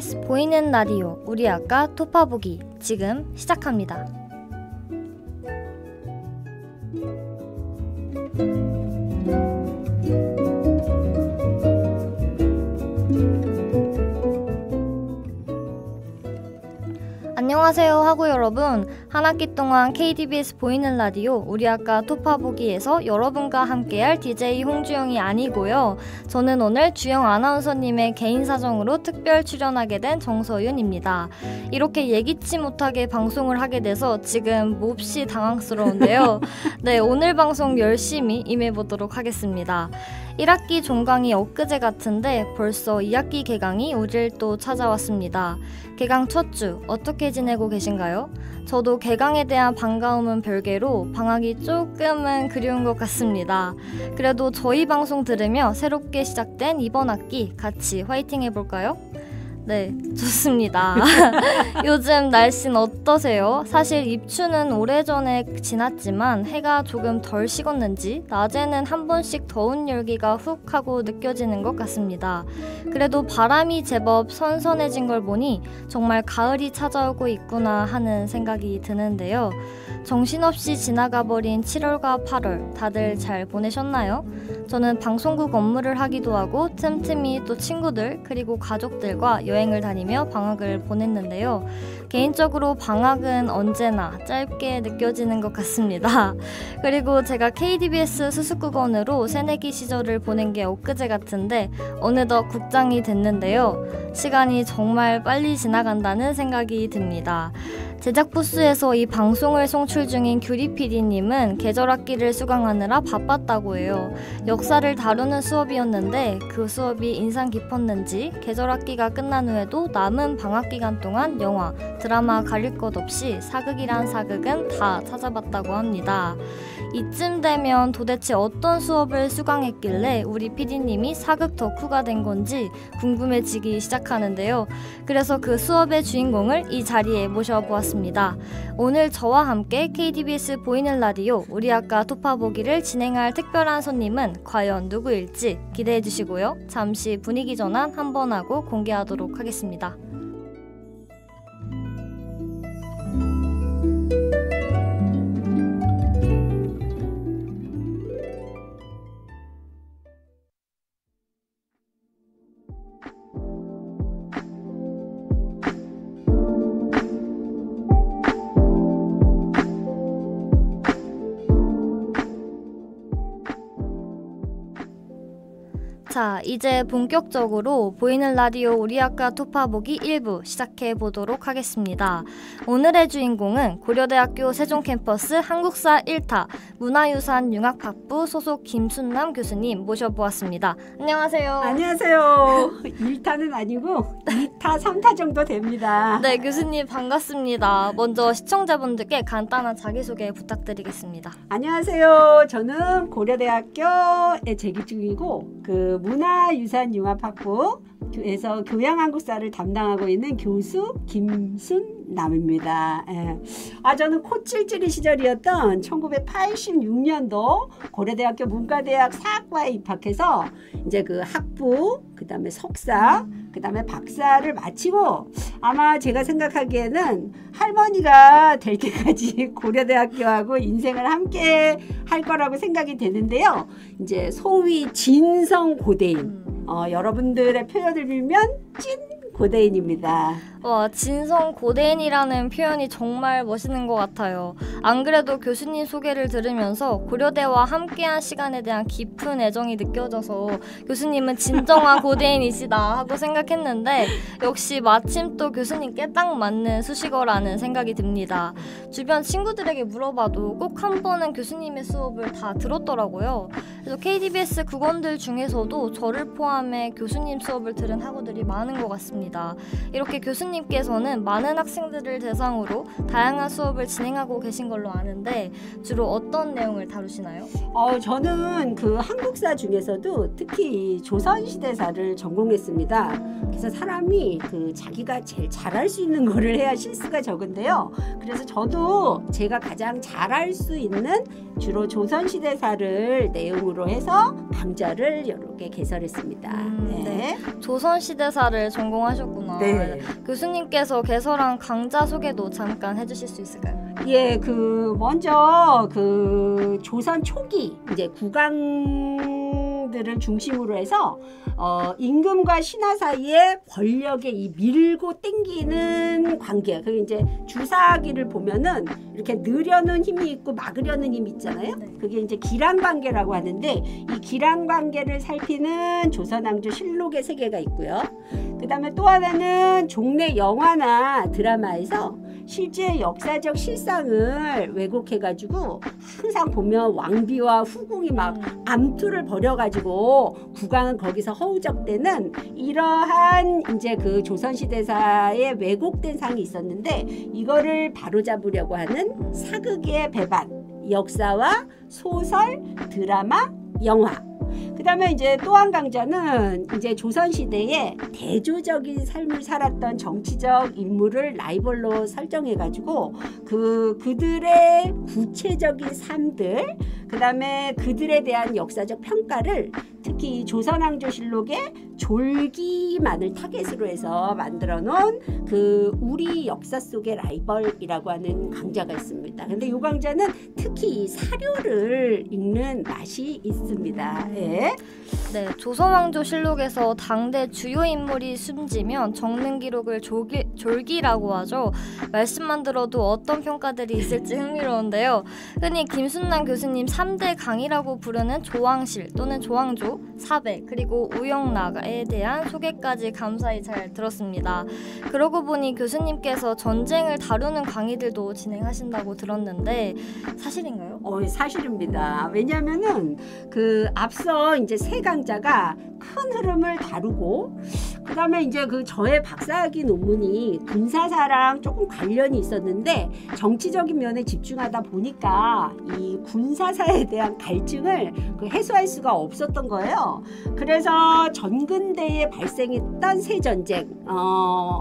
KTBS 보이는 라디오 우리 아까 토파보기 지금 시작합니다. 안녕하세요 하고 여러분, 한 학기 동안 KTBS 보이는 라디오 우리 아까 토파보기에서 여러분과 함께할 DJ 홍주영이 아니고요. 저는 오늘 주영 아나운서님의 개인 사정으로 특별 출연하게 된 정서윤입니다. 이렇게 예기치 못하게 방송을 하게 돼서 지금 몹시 당황스러운데요. 네, 오늘 방송 열심히 임해보도록 하겠습니다. 1학기 종강이 엊그제 같은데 벌써 2학기 개강이 우릴 또 찾아왔습니다. 개강 첫 주 어떻게 지내고 계신가요? 저도 개강에 대한 반가움은 별개로 방학이 조금은 그리운 것 같습니다. 그래도 저희 방송 들으며 새롭게 시작된 이번 학기 같이 화이팅 해볼까요? 네, 좋습니다. 요즘 날씨는 어떠세요? 사실 입추는 오래전에 지났지만 해가 조금 덜 식었는지 낮에는 한 번씩 더운 열기가 훅 하고 느껴지는 것 같습니다. 그래도 바람이 제법 선선해진 걸 보니 정말 가을이 찾아오고 있구나 하는 생각이 드는데요. 정신없이 지나가버린 7월과 8월 다들 잘 보내셨나요? 저는 방송국 업무를 하기도 하고 틈틈이 또 친구들 그리고 가족들과 여행을 다니며 방학을 보냈는데요. 개인적으로 방학은 언제나 짧게 느껴지는 것 같습니다. 그리고 제가 KTBS 수습국원으로 새내기 시절을 보낸 게 엊그제 같은데 어느덧 국장이 됐는데요. 시간이 정말 빨리 지나간다는 생각이 듭니다. 제작 부스에서 이 방송을 송출 중인 규리 PD님은 계절학기를 수강하느라 바빴다고 해요. 역사를 다루는 수업이었는데 그 수업이 인상 깊었는지 계절학기가 끝난 후에도 남은 방학기간 동안 영화, 드라마 가릴 것 없이 사극이란 사극은 다 찾아봤다고 합니다. 이쯤 되면 도대체 어떤 수업을 수강했길래 우리 PD님이 사극 덕후가 된 건지 궁금해지기 시작하는데요. 그래서 그 수업의 주인공을 이 자리에 모셔보았습니다. 오늘 저와 함께 KTBS 보이는 라디오 우리 아까 토파보기를 진행할 특별한 손님은 과연 누구일지 기대해 주시고요. 잠시 분위기 전환 한번 하고 공개하도록 하겠습니다. 자, 이제 본격적으로 보이는 라디오 우리 아까 토파보기 1부 시작해 보도록 하겠습니다. 오늘의 주인공은 고려대학교 세종캠퍼스 한국사 1타 문화유산 융합학부 소속 김순남 교수님 모셔보았습니다. 안녕하세요. 안녕하세요. 1타는 아니고 2타, 3타 정도 됩니다. 네, 교수님 반갑습니다. 먼저 시청자분들께 간단한 자기소개 부탁드리겠습니다. 안녕하세요. 저는 고려대학교에 재직 중이고 문화유산융합학부에서 교양한국사를 담당하고 있는 교수 김순남입니다. 저는 코찔찔이 시절이었던 1986년도 고려대학교 문과대학 사학과에 입학해서 이제 그 학부, 그 다음에 석사, 그 다음에 박사를 마치고 아마 제가 생각하기에는 할머니가 될 때까지 고려대학교하고 인생을 함께 할 거라고 생각이 되는데요. 이제 소위 진성 고대인, 여러분들의 표현을 빌면 찐 고대인입니다. 진성 고대인이라는 표현이 정말 멋있는 것 같아요. 안 그래도 교수님 소개를 들으면서 고려대와 함께한 시간에 대한 깊은 애정이 느껴져서 교수님은 진정한 고대인이시다 하고 생각했는데 역시 마침 또 교수님께 딱 맞는 수식어라는 생각이 듭니다. 주변 친구들에게 물어봐도 꼭 한 번은 교수님의 수업을 다 들었더라고요. 그래서 KTBS 국원들 중에서도 저를 포함해 교수님 수업을 들은 학우들이 많은 것 같습니다. 이렇게 교수님께서는 많은 학생들을 대상으로 다양한 수업을 진행하고 계신 걸로 아는데 주로 어떤 내용을 다루시나요? 저는 그 한국사 중에서도 특히 조선시대사를 전공했습니다. 그래서 사람이 그 자기가 제일 잘할 수 있는 거를 해야 실수가 적은데요. 그래서 저도 제가 가장 잘할 수 있는 주로 조선시대사를 내용으로 해서 강좌를 여러 개 개설했습니다. 네. 조선시대사를 전공하셨구나. 네. 교수님께서 개설한 강좌 소개도 잠깐 해주실 수 있을까요? 예, 먼저 조선 초기 이제 국왕들을 중심으로 해서 임금과 신하 사이에 권력의 이 밀고 땡기는 관계. 그게 이제 주사기를 보면은 이렇게 느려는 힘이 있고 막으려는 힘이 있잖아요. 그게 이제 기란 관계라고 하는데 이 기란 관계를 살피는 조선왕조 실록의 세계가 있고요. 그다음에 또 하나는 종래 영화나 드라마에서 실제 역사적 실상을 왜곡해가지고 항상 보면 왕비와 후궁이 막 암투를 벌여가지고 국왕은 거기서 허우적대는 이러한 이제 그 조선시대사의 왜곡된 상이 있었는데 이거를 바로잡으려고 하는 사극의 배반, 역사와 소설, 드라마, 영화. 그 다음에 이제 또 한 강좌는 이제 조선시대에 대조적인 삶을 살았던 정치적 인물을 라이벌로 설정해가지고 그들의 구체적인 삶들, 그 다음에 그들에 대한 역사적 평가를 특히 조선왕조실록의 졸기만을 타겟으로 해서 만들어 놓은 우리 역사 속의 라이벌이라고 하는 강좌가 있습니다. 근데 이 강좌는 특히 사료를 읽는 맛이 있습니다. 예. 네, 조선왕조실록에서 당대 주요 인물이 숨지면 적는 기록을 졸기라고 하죠. 말씀만 들어도 어떤 평가들이 있을지 흥미로운데요. 흔히 김순남 교수님 3대 강이라고 부르는 조왕실 또는 조왕조, 사배, 그리고 우영락에 대한 소개까지 감사히 잘 들었습니다. 그러고 보니 교수님께서 전쟁을 다루는 강의들도 진행하신다고 들었는데 사실인가요? 사실입니다. 왜냐하면은 앞서 이제 세 강좌가 큰 흐름을 다루고 그다음에 이제 저의 박사학위 논문이 군사사랑 조금 관련이 있었는데 정치적인 면에 집중하다 보니까 이 군사사에 대한 갈증을 해소할 수가 없었던 거예요. 그래서 전근대에 발생했던 세전쟁,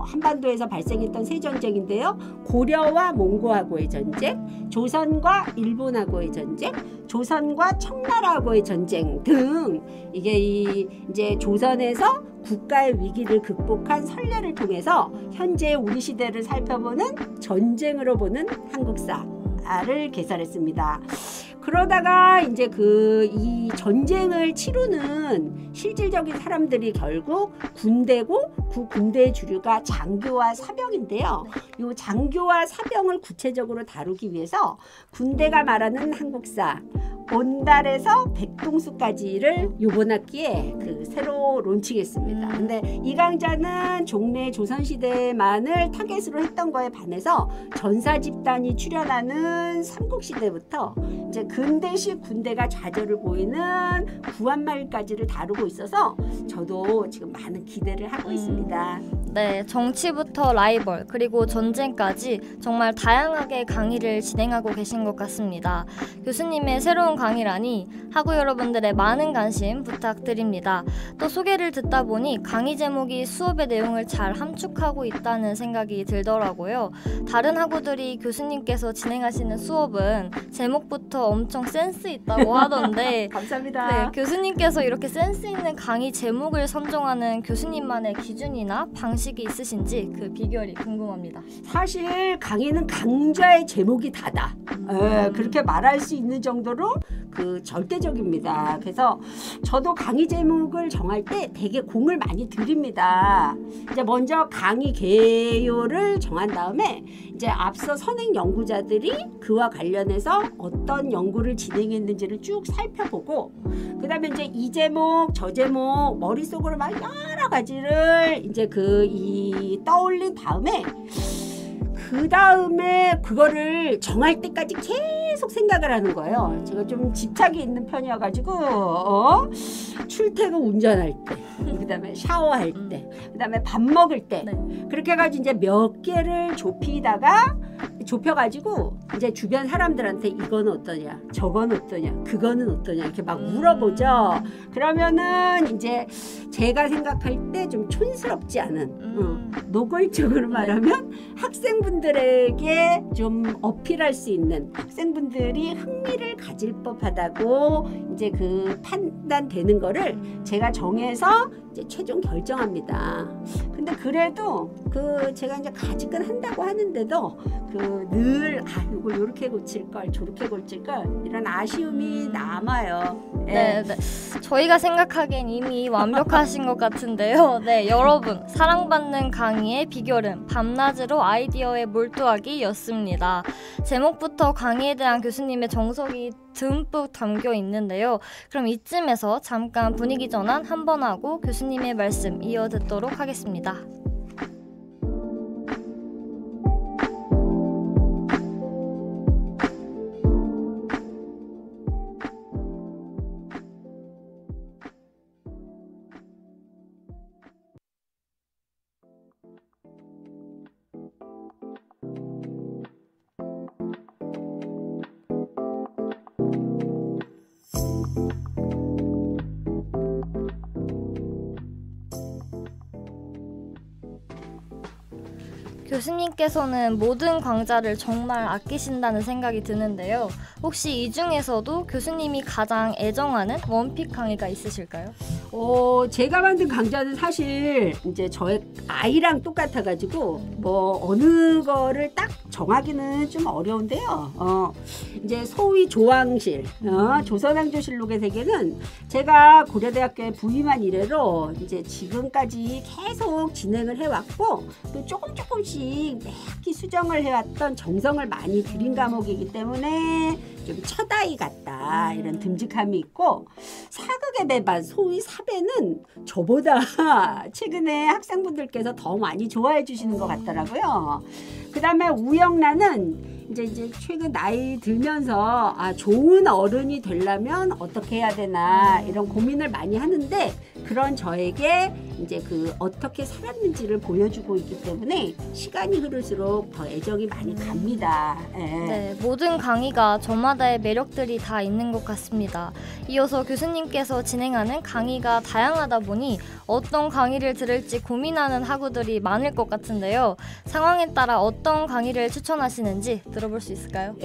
한반도에서 발생했던 세전쟁인데요. 고려와 몽고하고의 전쟁, 조선과 일본하고의 전쟁, 조선과 청나라하고의 전쟁 등 이게 이제 조선에서 국가의 위기를 극복한 선례를 통해서 현재 우리 시대를 살펴보는 전쟁으로 보는 한국사를 개설했습니다. 그러다가 이제 이 전쟁을 치르는 실질적인 사람들이 결국 군대고 그 군대의 주류가 장교와 사병인데요. 이 장교와 사병을 구체적으로 다루기 위해서 군대가 말하는 한국사 온달에서 백동수까지를 이번 학기에 새로 론칭했습니다. 근데 이 강좌는 종래 조선시대만을 타겟으로 했던 거에 반해서 전사 집단이 출현하는 삼국시대부터 이제 근대식 군대가 좌절을 보이는 구한말까지를 다루고 있어서 저도 지금 많은 기대를 하고 있습니다. 네, 정치부터 라이벌 그리고 전쟁까지 정말 다양하게 강의를 진행하고 계신 것 같습니다. 교수님의 새로운 강의라니 학우 여러분들의 많은 관심 부탁드립니다. 또 소개를 듣다 보니 강의 제목이 수업의 내용을 잘 함축하고 있다는 생각이 들더라고요. 다른 학우들이 교수님께서 진행하시는 수업은 제목부터 엄청 센스 있다고 하던데 감사합니다. 네, 교수님께서 이렇게 센스 있는 강의 제목을 선정하는 교수님만의 기준이나 방식이 있으신지 그 비결이 궁금합니다. 사실 강의는 강좌의 제목이 다다. 그렇게 말할 수 있는 정도로 절대적입니다. 그래서 저도 강의 제목을 정할 때 되게 공을 많이 들입니다. 이제 먼저 강의 개요를 정한 다음에 이제 앞서 선행 연구자들이 그와 관련해서 어떤 연구를 진행했는지를 쭉 살펴보고 그다음에 이제 이 제목 저 제목 머릿속으로 막 여러 가지를 이제 떠올린 다음에 그 다음에 그거를 정할 때까지 계속 생각을 하는 거예요. 제가 좀 집착이 있는 편이어가지고 출퇴근 운전할 때, 그 다음에 샤워할 때, 그 다음에 밥 먹을 때 그렇게 해가지고 이제 몇 개를 좁히다가 좁혀가지고 이제 주변 사람들한테 이건 어떠냐, 저건 어떠냐, 그거는 어떠냐 이렇게 막 물어보죠. 그러면은 이제 제가 생각할 때 좀 촌스럽지 않은 노골적으로 말하면 학생분들에게 좀 어필할 수 있는, 학생분들이 흥미를 가질 법하다고 이제 그 판단되는 거를 제가 정해서 이제 최종 결정합니다. 근데 그래도 그 제가 이제 가직은 한다고 하는데도 그 늘 이걸 요렇게 고칠 걸 저렇게 고칠 걸 이런 아쉬움이 남아요. 네, 네. 저희가 생각하기엔 이미 완벽하신 것 같은데요. 네, 여러분, 사랑받는 강의의 비결은 밤낮으로 아이디어에 몰두하기였습니다. 제목부터 강의에 대한 교수님의 정석이 듬뿍 담겨 있는데요. 그럼 이쯤에서 잠깐 분위기 전환 한번 하고 교수님의 말씀 이어 듣도록 하겠습니다. 교수님께서는 모든 강좌를 정말 아끼신다는 생각이 드는데요. 혹시 이 중에서도 교수님이 가장 애정하는 원픽 강의가 있으실까요? 제가 만든 강좌는 사실 이제 저의 아이랑 똑같아가지고 뭐 어느 거를 딱 정하기는 좀 어려운데요. 이제 소위 조왕실, 조선왕조실록의 세계는 제가 고려대학교에 부임한 이래로 이제 지금까지 계속 진행을 해왔고 또 조금씩 매학기 수정을 해왔던 정성을 많이 들인 과목이기 때문에 좀 첫아이 같다 이런 듬직함이 있고, 사극의 배반 소위 사배는 저보다 최근에 학생분들께서 더 많이 좋아해 주시는 것 같더라고요. 그 다음에 우영란은 이제 최근 나이 들면서 좋은 어른이 되려면 어떻게 해야 되나 이런 고민을 많이 하는데, 그런 저에게 이제 그 어떻게 살았는지를 보여주고 있기 때문에 시간이 흐를수록 더 애정이 많이 갑니다. 네, 모든 강의가 저마다의 매력들이 다 있는 것 같습니다. 이어서 교수님께서 진행하는 강의가 다양하다 보니 어떤 강의를 들을지 고민하는 학우들이 많을 것 같은데요. 상황에 따라 어떤 강의를 추천하시는지 들어볼 수 있을까요?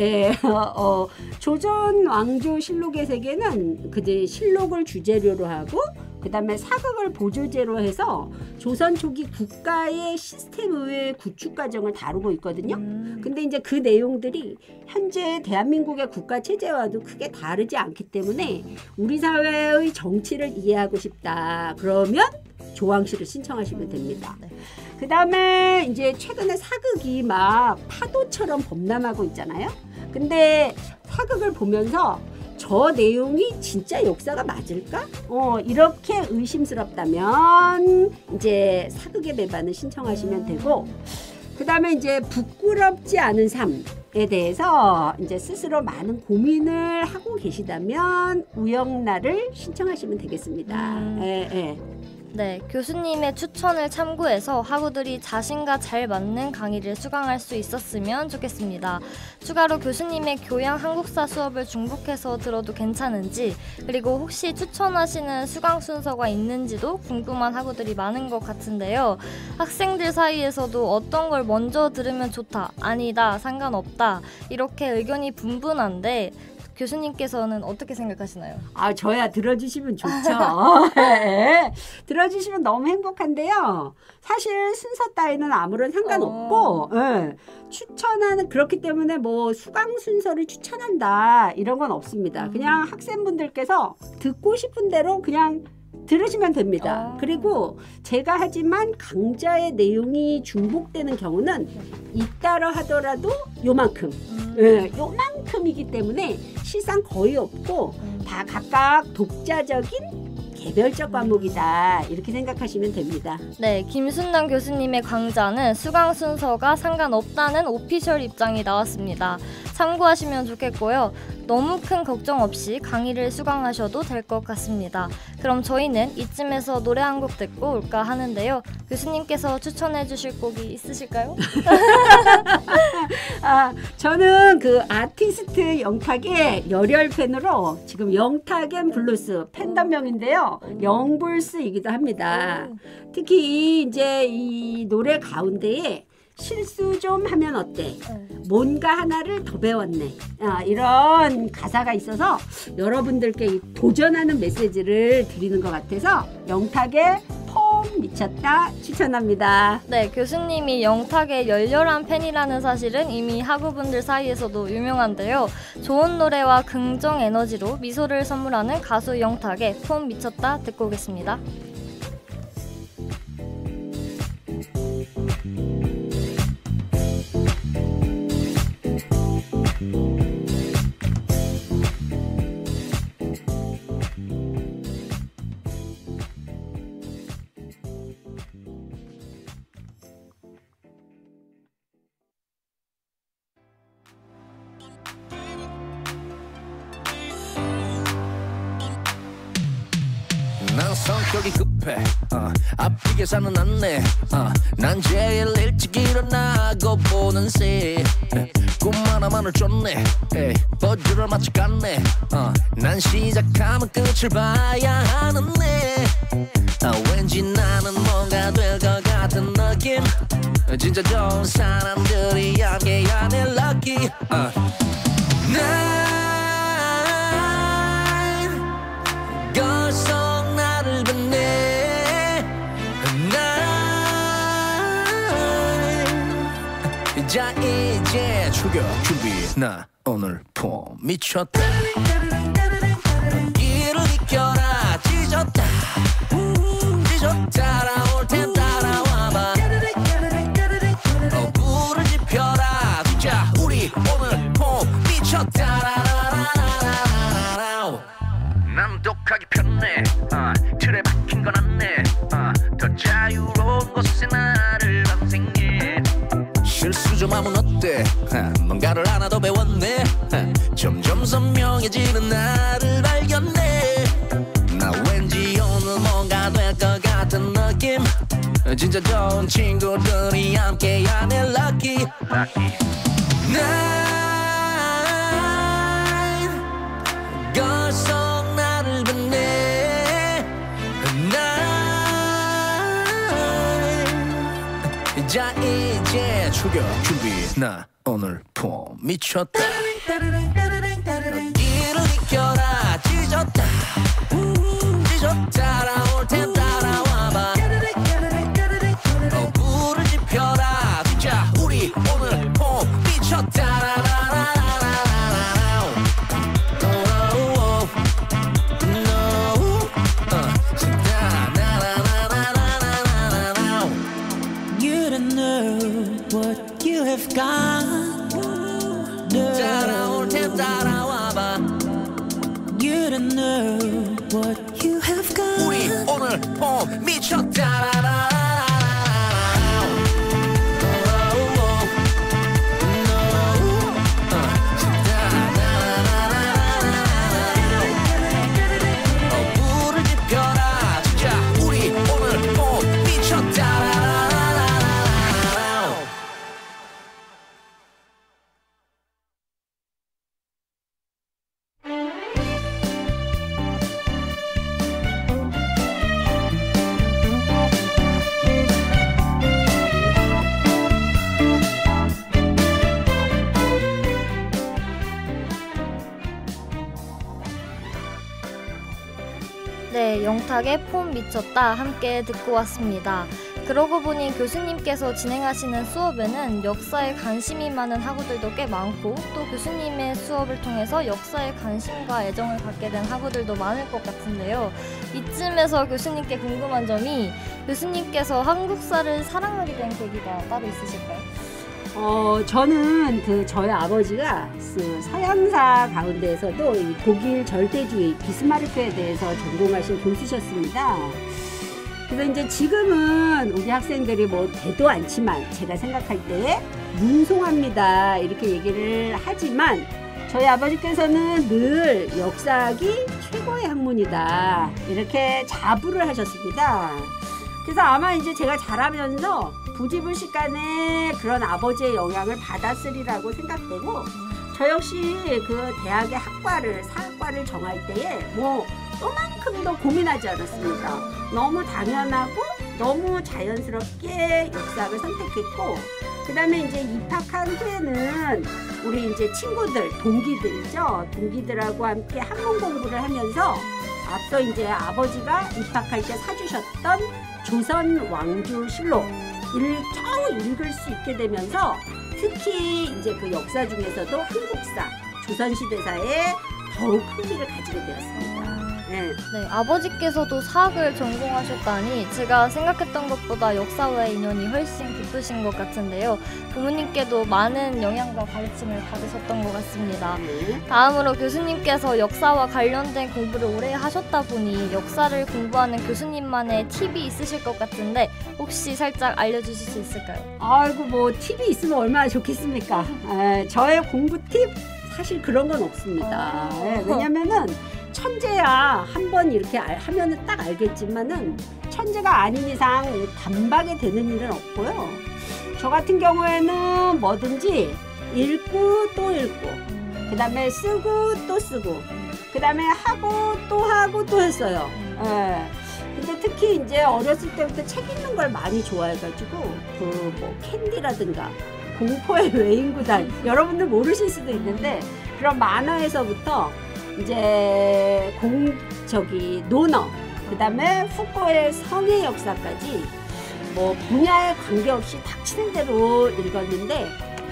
조선 왕조 실록의 세계는 그제 실록을 주재료로 하고 그 다음에 사극을 보조제로 해서 조선 초기 국가의 시스템의 구축 과정을 다루고 있거든요. 근데 이제 그 내용들이 현재 대한민국의 국가 체제와도 크게 다르지 않기 때문에 우리 사회의 정치를 이해하고 싶다 그러면 조왕실을 신청하시면 됩니다. 그 다음에 이제 최근에 사극이 막 파도처럼 범람하고 있잖아요. 근데 사극을 보면서 저 내용이 진짜 역사가 맞을까? 이렇게 의심스럽다면 이제 사극의 배반을 신청하시면 되고, 그 다음에 이제 부끄럽지 않은 삶에 대해서 이제 스스로 많은 고민을 하고 계시다면 우영나를 신청하시면 되겠습니다. 네, 교수님의 추천을 참고해서 학우들이 자신과 잘 맞는 강의를 수강할 수 있었으면 좋겠습니다. 추가로 교수님의 교양 한국사 수업을 중복해서 들어도 괜찮은지, 그리고 혹시 추천하시는 수강 순서가 있는지도 궁금한 학우들이 많은 것 같은데요. 학생들 사이에서도 어떤 걸 먼저 들으면 좋다, 아니다, 상관없다 이렇게 의견이 분분한데 교수님께서는 어떻게 생각하시나요? 저야 들어주시면 좋죠. 들어주시면 너무 행복한데요. 사실 순서 따위는 아무런 상관없고 추천하는, 그렇기 때문에 뭐 수강 순서를 추천한다 이런 건 없습니다. 그냥 학생분들께서 듣고 싶은 대로 그냥 들으시면 됩니다. 그리고 제가 하지만 강좌의 내용이 중복되는 경우는 있다라 하더라도 요만큼 요만큼이기 때문에 실상 거의 없고 다 각각 독자적인 개별적 과목이다 이렇게 생각하시면 됩니다. 네, 김순남 교수님의 강좌는 수강 순서가 상관없다는 오피셜 입장이 나왔습니다. 참고하시면 좋겠고요. 너무 큰 걱정 없이 강의를 수강하셔도 될 것 같습니다. 그럼 저희는 이쯤에서 노래 한 곡 듣고 올까 하는데요. 교수님께서 추천해 주실 곡이 있으실까요? 저는 그 아티스트 영탁의 열혈 팬으로 지금 영탁 앤 블루스 팬덤명인데요. 영불스이기도 합니다. 특히 이제 이 노래 가운데에 실수 좀 하면 어때? 뭔가 하나를 더 배웠네. 이런 가사가 있어서 여러분들께 도전하는 메시지를 드리는 것 같아서 영탁의 폼 미쳤다 추천합니다. 네, 교수님이 영탁의 열렬한 팬이라는 사실은 이미 학우분들 사이에서도 유명한데요. 좋은 노래와 긍정 에너지로 미소를 선물하는 가수 영탁의 폼 미쳤다 듣고 오겠습니다. 난 성격이 급해 앞이 계산은 안내 난 제일 일찍 일어나고 보는 새 꿈 하나만을 쫓네 버즈를 마치 갔네 난 시작하면 끝을 봐야 하는데 왠지 나는 뭔가 될 것 같은 느낌 진짜 좋은 사람들이 함께하는 lucky 난 걸써 나를 봤네 난 자 이제 출격 준비 나 오늘 폼 미쳤다 이를 이겨라 찢었다 따라올 땐 따라와봐 불을 지펴라 진짜 우리 오늘 폼 미쳤다 난 독하게 편해 틀에 박힌 건 안네 더 자유로운 곳에 나를 방생해 실수 좀 하면 어때 뭔가를 하나 더 배웠네 점점 선명해지는 나를 발견해 나 왠지 오늘 뭔가 될 것 같은 느낌 진짜 좋은 친구들이 함께하는 lucky 난 걸써 나를 봤네 난 자 이제 출격 준비 나 오늘 폼 미쳤다 이를 이겨라 찢었다 따라올 땐 따라와봐 불을 지펴라 진짜 우리 오늘 폼 미쳤다 따라올 땐 따라와봐 You don't know what you have got 우리 오늘 폼 미쳤다 불을 지펴라 진짜 우리 오늘 폼 미쳤다 네, 영탁의 폼 미쳤다 함께 듣고 왔습니다. 그러고 보니 교수님께서 진행하시는 수업에는 역사에 관심이 많은 학우들도 꽤 많고 또 교수님의 수업을 통해서 역사에 관심과 애정을 갖게 된 학우들도 많을 것 같은데요. 이쯤에서 교수님께 궁금한 점이 교수님께서 한국사를 사랑하게 된 계기가 따로 있으실까요? 저는 저희 아버지가 서양사 가운데에서도 이 독일 절대주의 비스마르크에 대해서 전공하신 교수셨습니다. 그래서 이제 지금은 우리 학생들이 뭐 되도 않지만 제가 생각할 때 문송합니다 이렇게 얘기를 하지만 저희 아버지께서는 늘 역사학이 최고의 학문이다 이렇게 자부를 하셨습니다. 그래서 아마 이제 제가 자라면서 부지불식간에 그런 아버지의 영향을 받았으리라고 생각되고 저 역시 그 대학의 사학과를 정할 때에 뭐 또만큼도 고민하지 않았습니다. 너무 당연하고 너무 자연스럽게 역사학을 선택했고 그 다음에 이제 입학한 후에는 우리 이제 친구들, 동기들이죠. 동기들하고 함께 한문 공부를 하면서 앞서 이제 아버지가 입학할 때 사주셨던 조선 왕조실록 겨우 읽을 수 있게 되면서 특히 이제 그 역사 중에서도 한국사, 조선시대사에 더욱 흥미를 가지게 되었습니다. 네. 네, 아버지께서도 사학을 전공하셨다니 제가 생각했던 것보다 역사와의 인연이 훨씬 깊으신 것 같은데요. 부모님께도 많은 영향과 가르침을 받으셨던 것 같습니다. 다음으로 교수님께서 역사와 관련된 공부를 오래 하셨다 보니 역사를 공부하는 교수님만의 팁이 있으실 것 같은데 혹시 살짝 알려주실 수 있을까요? 아이고 뭐 팁이 있으면 얼마나 좋겠습니까? 저의 공부 팁 사실 그런 건 없습니다. 왜냐면은 천재야 한번 이렇게 하면은 딱 알겠지만은 천재가 아닌 이상 단박에 되는 일은 없고요. 저 같은 경우에는 뭐든지 읽고 또 읽고 그 다음에 쓰고 또 쓰고 그 다음에 하고 또 했어요. 근데 특히 이제 어렸을 때부터 책 읽는 걸 많이 좋아해가지고 그 뭐 캔디라든가 공포의 외인구단 여러분들 모르실 수도 있는데 그런 만화에서부터 이제 논어 그 다음에 후코의 성의 역사까지 뭐 분야에 관계없이 닥치는 대로 읽었는데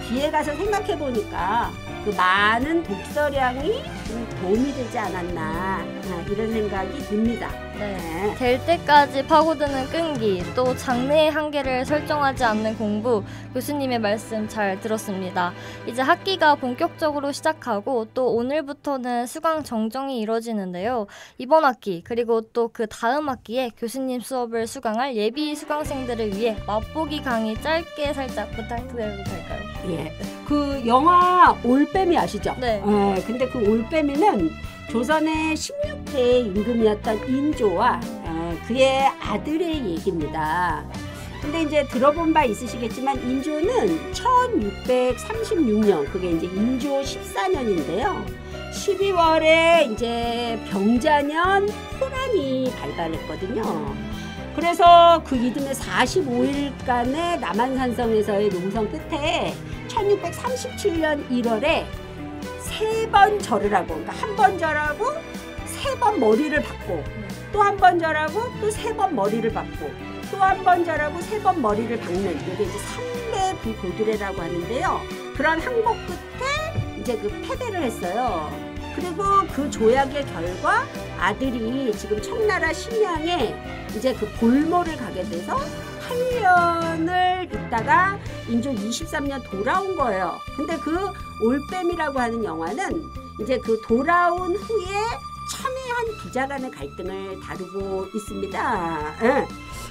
뒤에 가서 생각해 보니까 그 많은 독서량이 좀 도움이 되지 않았나 이런 생각이 듭니다. 네. 될 때까지 파고드는 끈기, 또 장래의 한계를 설정하지 않는 공부, 교수님의 말씀 잘 들었습니다. 이제 학기가 본격적으로 시작하고 또 오늘부터는 수강 정정이 이뤄지는데요. 이번 학기 그리고 또 그 다음 학기에 교수님 수업을 수강할 예비 수강생들을 위해 맛보기 강의 짧게 살짝 부탁드려도 될까요? 예. 그 영화 올빼미 아시죠? 네. 근데 그 올빼미는 조선의 16대 임금이었던 인조와 그의 아들의 얘기입니다. 근데 이제 들어본 바 있으시겠지만 인조는 1636년 그게 이제 인조 14년인데요. 12월에 이제 병자년 호란이 발발했거든요. 그래서 그 이듬해 45일간의 남한산성에서의 농성 끝에 1637년 1월에 3번 절을 하고 그러니까 한 번 절하고 3번 머리를 박고 또 한 번 절하고 또 3번 머리를 박고 또 한 번 절하고 3번 머리를 박는 이게 이제 삼배부고드레라고 하는데요. 그런 항복 끝에 이제 그 패배를 했어요. 그리고 그 조약의 결과 아들이 지금 청나라 심양에 이제 그 볼모를 가게 돼서 8년을 있다가 인조 23년 돌아온 거예요. 근데 그 올빼미라고 하는 영화는 이제 그 돌아온 후에 첨예한 부자 간의 갈등을 다루고 있습니다.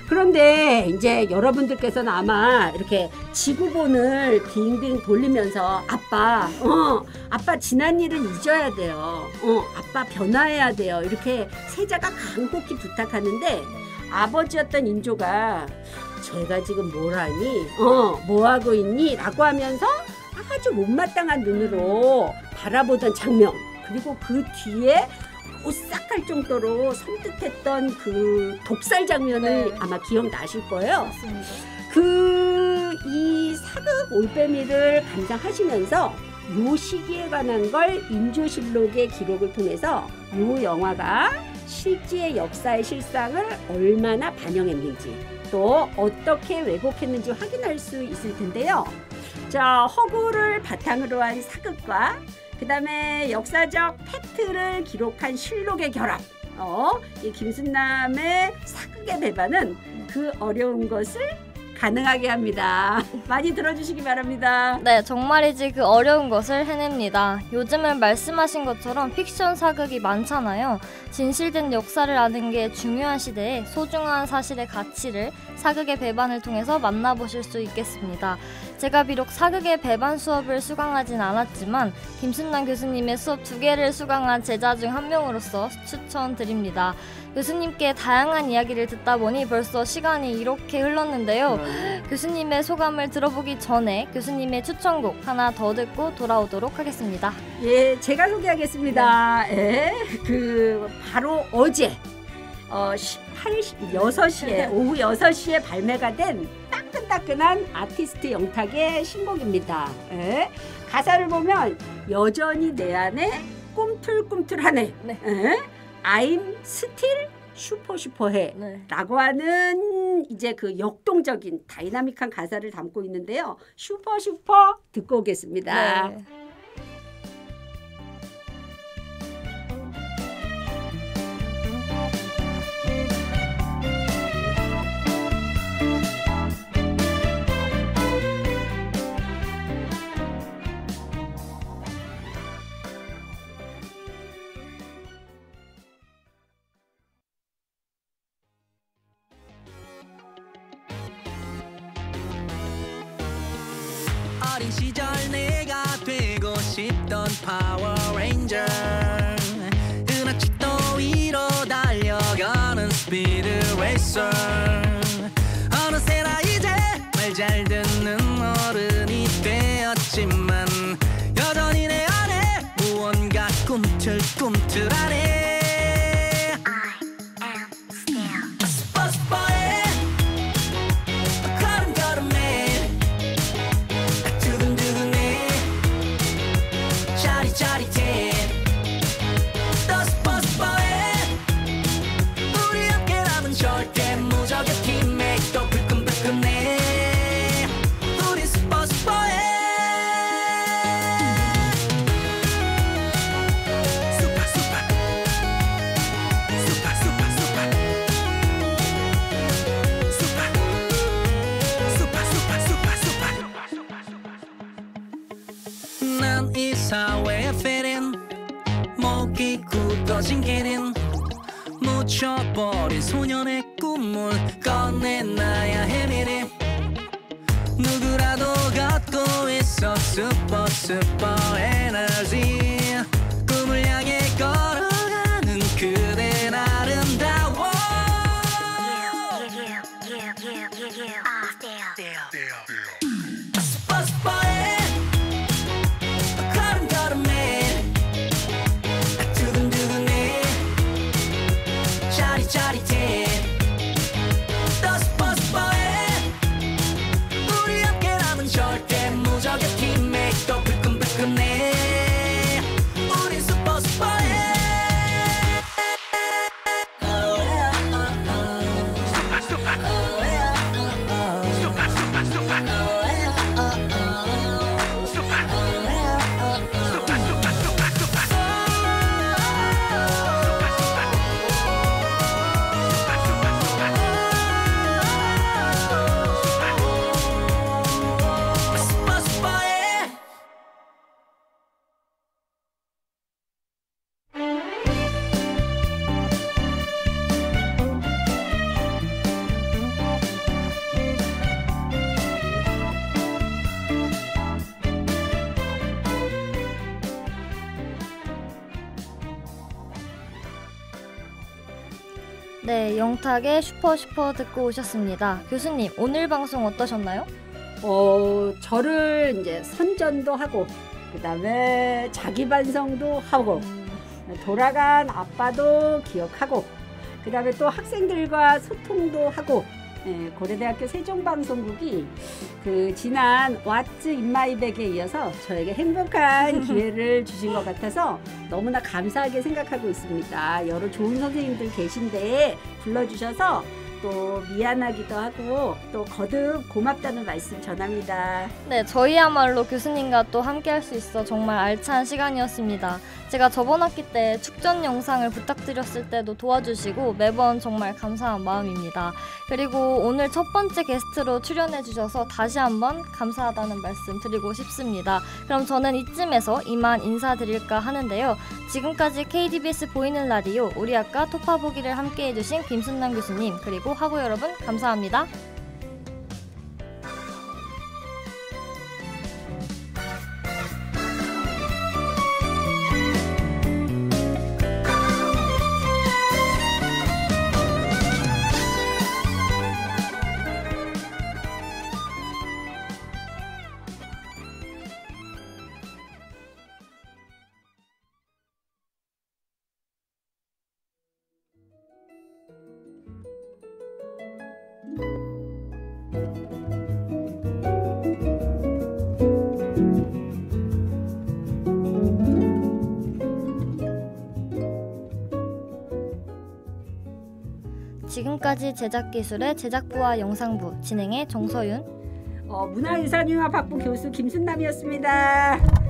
그런데 이제 여러분들께서는 아마 이렇게 지구본을 빙빙 돌리면서 아빠 지난 일은 잊어야 돼요. 아빠 변화해야 돼요. 이렇게 세자가 간곡히 부탁하는데 아버지였던 인조가 제가 지금 뭘 하니? 뭐 하고 있니? 라고 하면서 아주 못마땅한 눈으로 바라보던 장면 그리고 그 뒤에 오싹할 정도로 섬뜩했던 그 독살 장면을 아마 기억나실 거예요. 맞습니다. 이 사극 올빼미를 감상하시면서 요 시기에 관한 걸 인조실록의 기록을 통해서 요 영화가 실제 역사의 실상을 얼마나 반영했는지 또 어떻게 왜곡했는지 확인할 수 있을 텐데요. 자, 허구를 바탕으로 한 사극과 그 다음에 역사적 팩트를 기록한 실록의 결합 이 김순남의 사극의 배반은 그 어려운 것을 가능하게 합니다. 많이 들어주시기 바랍니다. 네, 정말이지 그 어려운 것을 해냅니다. 요즘은 말씀하신 것처럼 픽션 사극이 많잖아요. 진실된 역사를 아는 게 중요한 시대에 소중한 사실의 가치를 사극의 배반을 통해서 만나보실 수 있겠습니다. 제가 비록 사극의 배반 수업을 수강하진 않았지만 김순남 교수님의 수업 2개를 수강한 제자 중 한 명으로서 추천드립니다. 교수님께 다양한 이야기를 듣다 보니 벌써 시간이 이렇게 흘렀는데요. 교수님의 소감을 들어보기 전에 교수님의 추천곡 하나 더 듣고 돌아오도록 하겠습니다. 예, 제가 소개하겠습니다. 예, 바로 어제 6시에 오후 6시에 발매가 된 따끈따끈한 아티스트 영탁의 신곡입니다. 예, 가사를 보면 여전히 내 안에 꿈틀꿈틀하네. 네. 예, I'm still 슈퍼해 네. 라고 하는 이제 그 역동적인 다이나믹한 가사를 담고 있는데요. 슈퍼 듣고 오겠습니다. 네. 어린 시절 내가 되고 싶던 파워레인저 은하치 따위로 달려가는 스피드 레이서 어느새나 이제 말 잘 듣는 어른이 되었지만 여전히 내 안에 무언가 꿈틀꿈틀하네. 난 이 사회에 fit-in 목이 굳어진 기린 묻혀버린 소년의 꿈을 꺼내놔야 해 미리 누구라도 갖고 있어 슈퍼 에너지 꿈을 향해 걸어가는 그댄 아름다워. 짜릿해 더 스포츠보에 우리 함께라면 절대 무적의 팀맥 또 불끈불끈해 우린 스포츠보에 네, 영탁의 슈퍼 듣고 오셨습니다. 교수님, 오늘 방송 어떠셨나요? 저를 이제 선전도 하고 그다음에 자기 반성도 하고 돌아간 아빠도 기억하고 그다음에 또 학생들과 소통도 하고 고려대학교 세종방송국이 그 지난 왓츠 인마이백에 이어서 저에게 행복한 기회를 주신 것 같아서 너무나 감사하게 생각하고 있습니다. 여러 좋은 선생님들 계신데 불러주셔서 또 미안하기도 하고 또 거듭 고맙다는 말씀 전합니다. 네, 저희야말로 교수님과 또 함께 할 수 있어 정말 알찬 시간이었습니다. 제가 저번 학기 때 축전 영상을 부탁드렸을 때도 도와주시고 매번 정말 감사한 마음입니다. 그리고 오늘 첫 번째 게스트로 출연해 주셔서 다시 한번 감사하다는 말씀 드리고 싶습니다. 그럼 저는 이쯤에서 이만 인사드릴까 하는데요. 지금까지 KDBS 보이는 라디오 우리 학과 토파보기를 함께 해주신 김순남 교수님 그리고 학우 여러분 감사합니다. 지금까지 제작기술의 제작부와 영상부 진행의 정서윤, 문화유산융합학부 교수 김순남이었습니다.